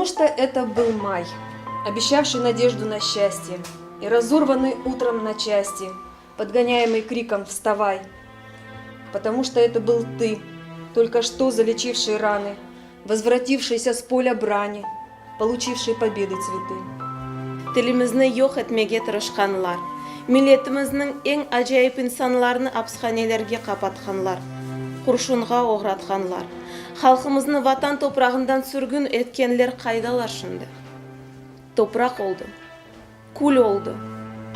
что это был май, обещавший надежду на счастье, и разорванный утром на части, подгоняемый криком «Вставай!». Потому что это был ты, только что залечивший раны, возвратившийся с поля брани, получивший победы цветы. Тілімізні yok etmеге тырышқанлар, миллетіміздің ең ажайып инсанларны апсханелерге қапатқанлар, құршынға оғратқанлар, халқымызны ватан топрағындан сүргін еткенлер қайдалар шынды. Топрақ oldu, күл oldu,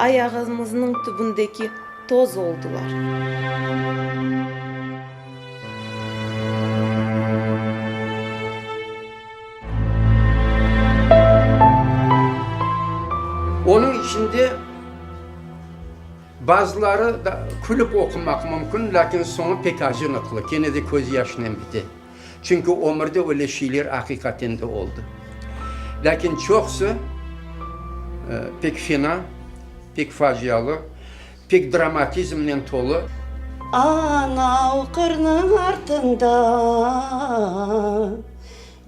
аяғымыздың түбіндегі тоз oldular. Onun içinde bazıları da kulüp okumak mümkün, lakin sonu pek acınıklı. Gene de göz yaşından bitti. Çünkü ömürde öyle şeyler hakikaten de oldu. Lakin çoksu pek fena, pek facialı, pek dramatizmle dolu. Anau kırnın артында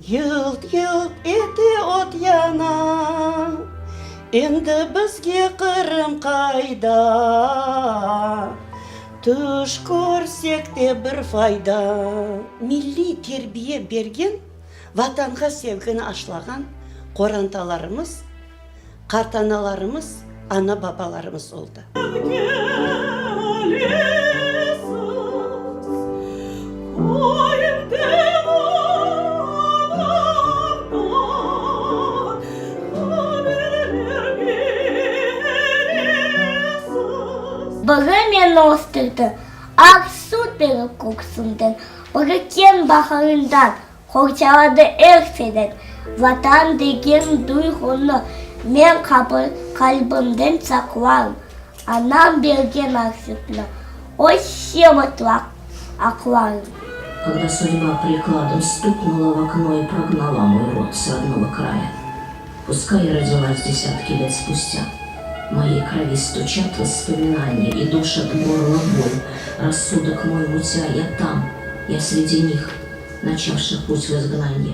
yılt yılt eti ot yana. Endi bizga Qrim qayda, tush ko'rsak de bir foyda. Milliy terbiye bergen, vatanға sevgini ashlagan qo'rantalarimiz, qartanalarimiz, ana babalarimiz oldu. Biri meni o'stirdi, ak suv berib ko'ksimdan, biri ken baharından, qo'rchavada erksadan, vatan degan tuyg'uni men qalbimdan saqlarım. Anam bergan aksipni, o'z shemotlaq aqlarım. Когда судьба прикладом стукнула в окно и прогнала мой род с родного края, пускай я родилась десятки лет спустя, в моей крови стучат воспоминания и душат горло боль. Рассудок мой мутя, я там, я среди них, начавших путь в изгнанье.